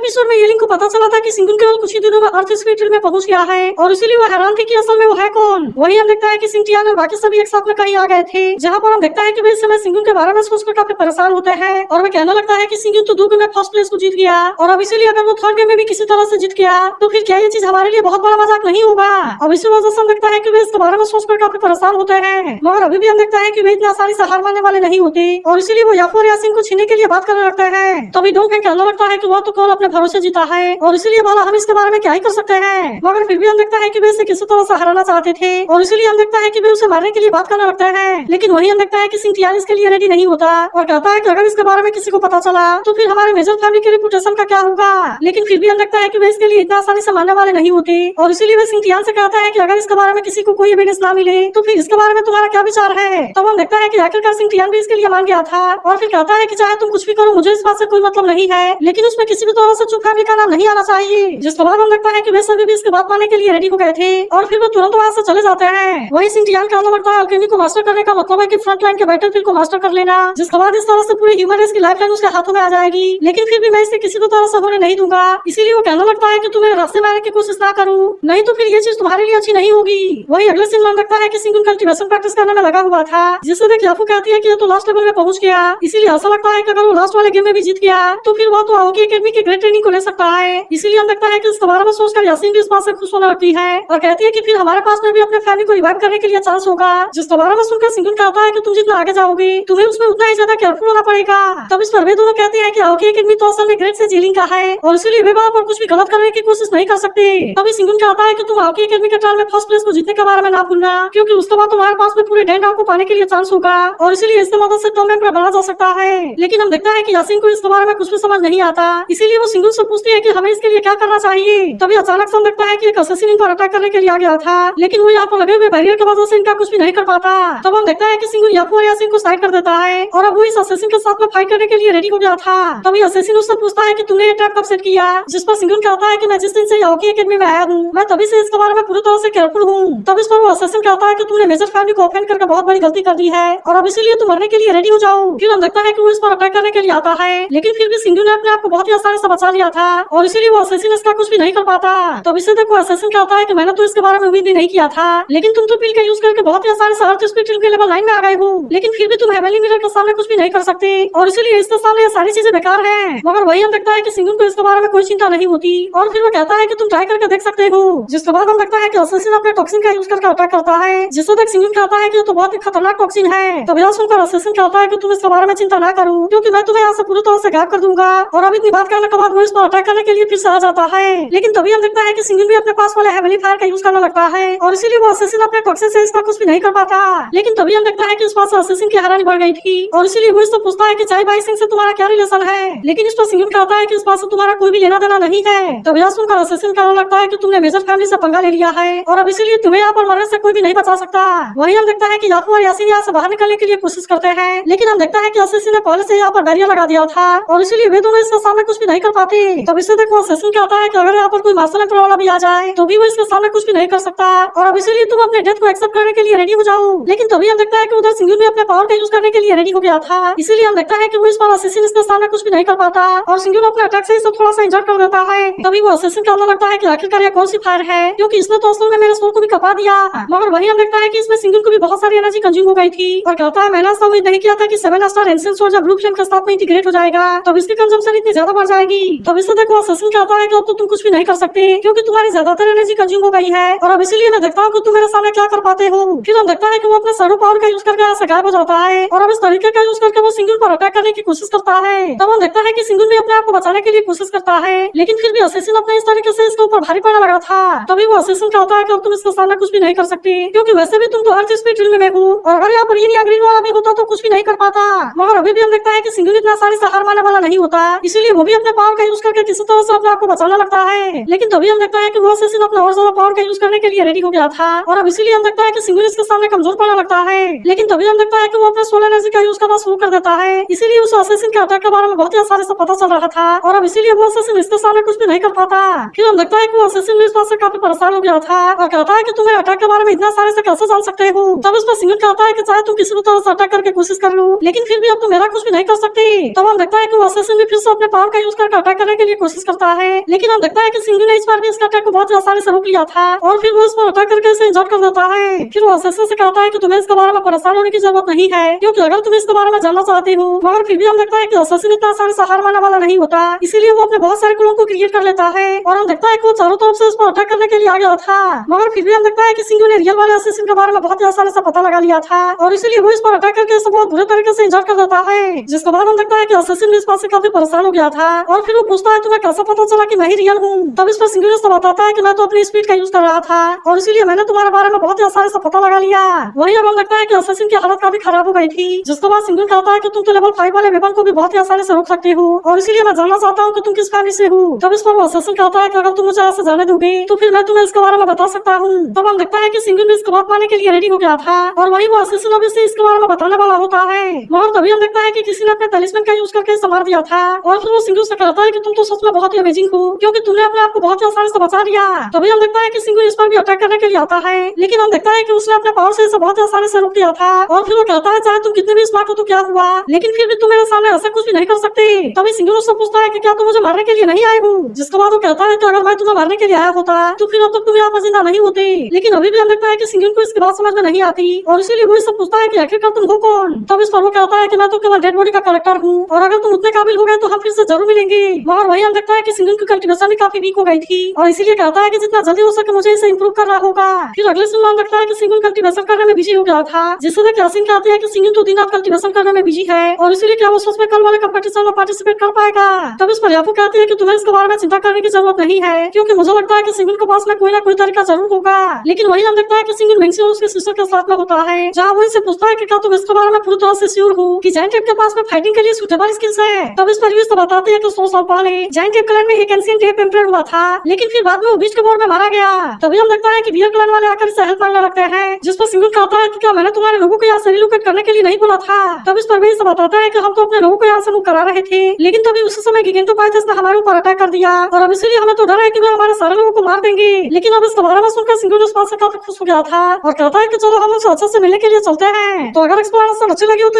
Episode में yelling को पता चला था कि सिंगुन केवल कुछ ही दिनों में अर्थ स्पिरिट में पहुंच गया है और इसीलिए वो हैरान थी कि असल में वो है कौन। वही हम देखता है कि सिंटियान और बाकी सभी एक साथ में कहीं आ गए थे, जहाँ पर हम देखता है कि वे इस समय सिंगुन के बारे में सोचकर काफी परेशान होते हैं और वे कहने लगता है कि सिंगुन तो 2 गेम में फर्स्ट प्लेस को जीत गया और अब इसीलिए अगर वो थर्ड गेम में भी किसी तरह से जीत गया तो फिर क्या ये चीज हमारे लिए बहुत बड़ा मजाक नहीं होगा। अब इसी वजह से हम देखता है कि वे इसके बारे में सोचकर काफी परेशान होते हैं, मगर अभी भी हम देखता है कि वे इतनी आसानी से हार मानने वाले नहीं होते और इसीलिए वो याफो और यासीन को छीनने के लिए बात करने लगते हैं। तभी डोंगफेंग कहने लगता है कि वो तो केवल अपने भरोसे जीता है और इसीलिए भला हम इसके बारे में क्या ही कर सकते हैं, मगर फिर भी हम देखता है कि वे इसे किसी तरह से हराना चाहते थे और इसीलिए हम देखता है कि वे उसे मारने के लिए बात करने लगते हैं। लेकिन वही हम देखता है कि सिंटियान इसके लिए रेडी नहीं होता और कहता है कि अगर इसके बारे में किसी को पता चला तो फिर हमारे मेजर फैमिली की रिपुटेशन का क्या होगा। लेकिन फिर भी हम देखता है कि वे इसके लिए इतना आसानी से मानने वाले नहीं होते और इसीलिए वे सिंटियान से कहता है कि अगर इसके बारे में किसी को कोई एविडेंस ना मिले तो फिर इसके बारे में तुम्हारा क्या विचार है। तब हम देखता है कि आखिरकार सिंटियान भी इसके लिए मान गया था और फिर कहता है कि चाहे तुम कुछ भी करो मुझे इस बात से कोई मतलब नहीं है, लेकिन उसमें किसी भी तरह से चुप फैमिली का नाम नहीं आना चाहिए। जिसके बाद हम देखता है कि वे सभी भी इसके बात मानने के लिए रेडी हो गए थे और फिर वो तुरंत वहाँ से चले जाते हैं। वही सिंटियान कहने लगता है अल्केमी को मास्टर करने का मतलब है कि फ्रंट लाइन के बैटलफील्ड को मास्टर कर लेना, जिसके बाद इस तरह से पूरी ह्यूमन रेस की लाइफ लाइन उसके हाथों में आ जाएगी। लेकिन फिर भी मैं इसे किसी भी तरह से होने नहीं दूंगा, इसीलिए वो कहने लगता है कि तुम्हें रास्ते में आने की कोशिश ना करूं, नहीं तो फिर ये चीज तुम्हारे लिए अच्छी नहीं होगी। वही अगले सीन में लगता है कि सिंगुन कल्टीवेशन प्रैक्टिस करने में लगा हुआ था, जिससे देख याफू कहती है कि ये तो लास्ट लेवल में पहुंच गया, इसीलिए ऐसा लगता है कि अगर वो लास्ट वाले गेम में भी जीत गया तो फिर वो तो आओकी एकेडमी की ग्रेट ट्रेनिंग को ले सकता है। इसीलिए हम देखता है कि इसके बारे में सोचकर यासीन भी इस बात से खुश होने लगती है और कहती है कि फिर हमारे पास में भी अपने फैमिली को रिवाइव करने के लिए चांस होगा। जिसके बारे में सुनकर सिंगुन कहता है कि तुम जितना आगे जाओगे तुम्हें उसमें उतना ही ज्यादा केयरफुल होना पड़ेगा। तब इस पर वे दोनों कहते हैं कि आओकी एकेडमी तो असल में ग्रेट से जीलिंग का है और इसीलिए वे वहाँ पर कुछ भी गलत करने की कोशिश नहीं कर सकते। तभी सिंगुन कहता है कि तुम आओकी एकेडमी के ट्रायल में फर्स्ट प्लेस को जीतने के बारे में ना भूलना, क्योंकि उसके बाद तुम्हारे पास में पूरे डैन को पाने के लिए चांस होगा और इसीलिए इसकी मदद से टॉप एम्पर बना जा सकता है। लेकिन हम देखता है कि यासीन को इसके बारे में कुछ भी समझ नहीं आता, इसीलिए वो सिंगुन से पूछती है कि हमें इसके लिए क्या करना चाहिए। तभी अचानक से हम देखता है कि एक असैसिन इन पर अटैक करने के लिए आ गया था, लेकिन वो यहाँ पर लगे हुए बैरियर की वजह से इनका कुछ भी नहीं कर पाता। तब हम देखता है कि सिंगुन याफू और यासीन को साइड कर देता है और अब वो इस असैसिन के साथ में फाइट करने के लिए रेडी हो गया था। तभी असैसिन उससे पूछता है कि तुमने ये ट्रैप कब सेट किया, जिस पर सिंगुन कहता है कि मैं जिस दिन से याओकी एकेडमी में आया हूँ मैं तभी से इसके बारे में पूरी तरह से केयरफुल हूँ। तब इस पर वो असैसिन कहता है कि तुमने मेजर फैमिली को ऑफेंड करके बहुत बड़ी गलती कर दी है और अब इसीलिए तुम मरने के लिए रेडी हो जाओ। फिर हम देखता है कि वो इस पर अटैक करने के लिए आता है, लेकिन फिर भी सिंगुन ने अपने आप को बहुत ही आसानी से बचा लिया था और इसीलिए वो असैसिन इसका कुछ भी नहीं कर पाता। तो इसे देखो असैसिन कहता है कि मैंने तो इसके बारे में उम्मीद ही नहीं किया था, लेकिन तुम तो पिल का यूज करके बहुत ही आसानी से अर्थ स्पिरिट के लेवल 9 में आ गए हो, लेकिन फिर भी तुम हेवनली मिरर के सामने कुछ भी नहीं कर सकते और इसीलिए इसके सामने ये सारी चीजें बेकार हैं। मगर वही हम देखता है कि सिंगुन को इसके बारे में कोई चिंता नहीं होती और फिर वो कहता है कि तुम ट्राई करके देख सकते हो। जिसके बाद हम देखता है कि असैसिन अपने टॉक्सिन का यूज करके अटैक करता है, जिससे देख सिंगुन कहता है कि ये तो बहुत ही खतरनाक टॉक्सिन है। तब यह सुनकर असैसिन कहता है कि तुम इसके बारे में चिंता ना करो, क्योंकि मैं तुम्हें यहाँ से पूरी तरह से गायब कर दूंगा। और अब इतनी बात करने के बाद वो इस पर अटैक करने के लिए फिर से आ जाता है, लेकिन तभी हम देखता है कि सिंगुन भी अपने पास वाले हेवनली फायर का यूज करने लगता है और इसीलिए वो असैसिन अपने टॉक्सिन से इसका कुछ भी नहीं कर पाता। लेकिन तभी हम देखता है कि इस पास असैसिन की हैरानी बढ़ गई थी और इसीलिए वो इससे पूछता है कि चाय बाई सिंह से तुम्हारा क्या रिलेशन है, लेकिन इस पर सिंगुन कहता है कि इस बात से तुम्हारा कोई भी लेना देना नहीं है। तब यह सुनकर असैसिन कहने लगता है कि तुमने मेजर फैमिली से पंगा ले लिया है और अब इसीलिए तुम्हें यहाँ पर मरने से कोई भी नहीं बचा सकता। वही हम देखता है कि याफू और यासीन यहाँ से बाहर निकलने के लिए कोशिश करते हैं, लेकिन हम देखता है कि असैसिन ने पहले से यहाँ पर बैरियर लगा दिया था और इसीलिए वे दोनों इसके सामने कुछ भी नहीं कर पाते। तब इसे देखो असैसिन कहता है कि अगर यहाँ पर कोई मार्शल एम्पर वाला भी आ जाए तो भी वो इसके सामने कुछ भी नहीं कर सकता और अब इसीलिए तुम अपने डेथ को एक्सेप्ट करने के लिए रेडी हो जाओ। लेकिन तभी हम देखता है कि उधर सिंगुन भी अपने पावर का यूज करने के लिए रेडी हो गया था, इसीलिए हम देखता है कि वो इस बार असैसिन इसके सामने कुछ भी नहीं कर पाता और सिंगुन अपने अटैक से इसे थोड़ा सा इंजर्ड कर देता है। तभी वो असैसिन कहने लगता है कि आखिरकार यह कौन सी फायर है, क्योंकि इसने तो असल में मेरे सोल को भी कपा दिया। मगर वही हम देखता है कि इसमें सिंगुन को भी बहुत सारी एनर्जी कंज्यूम हो गई थी और कहता है मैंने ऐसा उम्मीद नहीं किया था कि 7 स्टार एंशिएंट सोल जब ब्लू फ्लेम के साथ में इंटीग्रेट हो जाएगा तब इसकी कंजम्पशन इतनी ज्यादा बढ़ जाएगी। तब इसे देखो असैसिन कहता है कि अब तो तुम कुछ भी नहीं कर सकते, क्योंकि तुम्हारी ज्यादातर एनर्जी कंज्यूम हो गई है और अब इसीलिए मैं देखता हूँ कि तुम मेरे सामने क्या कर पाते हो। फिर हम देखता है कि वो अपने सैडो पावर का यूज करके यहाँ से गायब हो जाता है और अब इस तरीके का यूज करके वो सिंगुन पर अटैक करने की कोशिश करता है। तब हम देखता है कि सिंगुन भी अपने आप को बचाने के लिए कोशिश करता है, लेकिन फिर भी असैसिन अपने इस तरीके से इसके ऊपर भारी पड़ने लगा था। तभी वो असैसिन कहता है कि अब तुम इसके सामने कुछ भी नहीं कर सकते, क्योंकि वैसे भी तुम तो अर्थ स्पिरिट में हो और अगर यहाँ पर ये ग्रीन वाला भी होता तो कुछ भी नहीं कर पाता। मगर अभी भी हम देखता है कि सिंगुन इतना आसानी से हार मानने वाला नहीं होता, इसीलिए वो भी अपने पावर का यूज करके किसी तरह से अपने आप को बचाने लगता है। लेकिन तभी हम देखता है कि वो असैसिन अपना और ज्यादा पावर का यूज करने के लिए रेडी हो गया था और अब इसीलिए हम देखता है कि सिंगुन इसके सामने कमजोर पड़ने लगता है। लेकिन तभी हम देखता है कि वो अपने सोल एनर्जी का यूज करना शुरू कर देता है, इसीलिए उस असैसिन के अटैक के बारे में बहुत ही आसानी से पता चल रहा था और अब इसीलिए वो असैसिन इसके सामने कुछ भी नहीं कर पाता। फिर हम देखता है कि वो असैसिन भी इस बात से काफी परेशान हो गया था और कहता है कि तुम्हें अटैक के बारे में इतना सारे से कैसे जान सकते हो। तब इस पर सिंगुन कहता है कि चाहे तुम किसी भी तरह से अटैक करके कोशिश कर लो, लेकिन फिर भी अब तुम मेरा कुछ भी नहीं कर सकते। तब हम देखता है कि वो असैसिन भी फिर से अपने पावर का यूज करके अटैक करने के लिए कोशिश करता है, लेकिन हम देखता है कि सिंधु ने इस बार भी इसका अटैक को बहुत आसानी से रोक लिया था और फिर वो इस पर अटैक करके इसे इंजर्ड कर देता है। फिर वो असैसिन से कहता है कि तुम्हें इसके बारे में परेशान होने की जरूरत नहीं है, क्योंकि अगर तुम इसके बारे में जानना चाहती हो, मगर फिर भी हम देखता है कि असैसिन इतना आसानी से हार मानने वाला नहीं होता, इसीलिए वो अपने बहुत सारे क्लोन को क्रिएट कर लेता है और हम देखता है कि वो चारों तरफ से इस पर अटैक करने के लिए आ गया था। मगर फिर भी हम देखता है कि सिंधु ने रियल वाले असैसिन के बारे में बहुत ही आसानी से पता लगा लिया था और इसीलिए वो इस पर अटैक करके इसे बहुत बुरे तरीके से इंजर्ड कर देता है। जिसके बाद हम देखता है कि असैसिन भी इस बात से काफी परेशान हो गया था और फिर वो पूछता है तुम्हें कैसे पता चला कि मैं ही रियल हूँ। तब इस पर सिंधु ने बताता है कि मैं तो अपनी स्पीड का यूज कर रहा था और इसीलिए मैंने तुम्हारे बारे में बहुत ही आसानी से पता लगा लिया। वही अब हम देखता है कि असैसिन की हालत काफी खराब हो गई थी, जिसके बाद सिंधु कहता है कि तुम तो लेवल 5 वाले वेपन को भी बहुत ही आसानी से रोक सकते हो और इसीलिए मैं जानना चाहता हूँ कि तुम किस फैमिली से हो। तब इस पर वो असैसिन कहता है कि अगर तुम मुझे ऐसे जाने दोगे तो फिर मैं तुम्हें इसके बारे में बता सकता हूँ। तब हम देखता है कि सिंधु भी इसको बात मानने के लिए रेडी हो गया था और वही वो असैसिन अब इसे इसके बारे में बताने वाला होता है, मगर तभी हम देखता है कि किसी ने अपने तलिस्मन का यूज करके संभाल दिया था और फिर वो सिंधु से कहता है कि तुम तो सच में बहुत ही अमेजिंग हो, क्योंकि तुमने अपने आप को बहुत ही आसानी से बचा लिया। तभी हम देखता है कि सिंधु इस पर भी अटैक करने के लिए आता है, लेकिन हम देखता है कि उसने अपने पावर से इसे बहुत ही आसानी से रोक दिया था और फिर वो कहता है चाहे तुम कितने भी स्मार्ट हो तो क्या हुआ, लेकिन फिर भी तुम मेरे सामने ऐसा कुछ भी नहीं कर सकते। तभी सिंधु उससे पूछता है कि क्या तुम मुझे मारने के लिए नहीं आए हो, जिसके बाद वो कहता है कि अगर मैं तुम्हें मारने के लिए आया होता तो फिर अब तक तुम यहाँ पर जिंदा नहीं होते। लेकिन अभी भी हम देखता है कि सिंधु को इसकी बात समझ में नहीं आती और इसीलिए वो इससे पूछता है कि आखिरकार तुम हो कौन। तब इस पर वो कहता है कि मैं तो केवल डेड बॉडी का कैरेक्टर हूँ और अगर तुम उतने काबिल हो गए तो हम फिर से जरूर मिलेंगे। मगर वही हम देखता है कि सिंधु की कल्टीवेशन भी काफी वीक हो गई थी और इसीलिए कहता है कि जितना जल्दी हो सके मुझे इसे इंप्रूव करना होगा। फिर अगले सीन में हम देखता है कि सिंधु कल्टीवेशन करने में बिजी हो गया था, जिससे देख यासीन कहती है कि सिंधु तो दिन रात कल्टीवेशन करने में बिजी है और इसीलिए क्या वो सच में कल वाले कंपटीशन में पार्टिसिपेट कर पाएगा। तब इस पर याफू कहती है कि तुम्हें इसके बारे में चिंता करने की जरूरत नहीं है, क्योंकि मुझे लगता है कि सिंधु के पास में कोई ना कोई तरीका जरूर होगा। लेकिन वही हम देखता है कि सिंधु मेंसी और उसके सिस्टर के साथ में होता है, जहाँ वो इनसे पूछता है कि क्या तुम इसके बारे में पूरी तरह से श्योर हो कि जायंट एप के पास में फाइटिंग के लिए सूटेबल स्किल्स है। तब इस पर भी बताते हैं कि 100 साल पहले जायंट एप क्लैन में एक एंशिएंट एप एम्परर हुआ था, लेकिन फिर बाद में वो बीच के वॉर में मारा गया। तभी हम देखता है कि बियर क्लैन वाले आकर इसे हेल्प मांगने लगते हैं, जिस पर सिंधु कहता है कि क्या मैंने तुम्हारे लोगों को यहाँ से रिलोकेट करने के लिए नहीं बोला था। तब इस पर भी बताता है कि हम तो अपने लोगों को यहाँ से मूव करा रहे थे, लेकिन तभी उसी समय गिगेंटोपाइथस ने हमारे ऊपर अटैक कर दिया और अब इसीलिए हमें तो डर है कि वे हमारे सारे लोगों को मार देंगे। लेकिन अब इसके बारे में सुनकर सिंधु उस बात से काफी खुश हो गया था और कहता है कि चलो हम उसे अच्छे से मिलने के लिए चलते हैं। तो अगर एक्सप्लेनेशन अच्छी लगी हो तो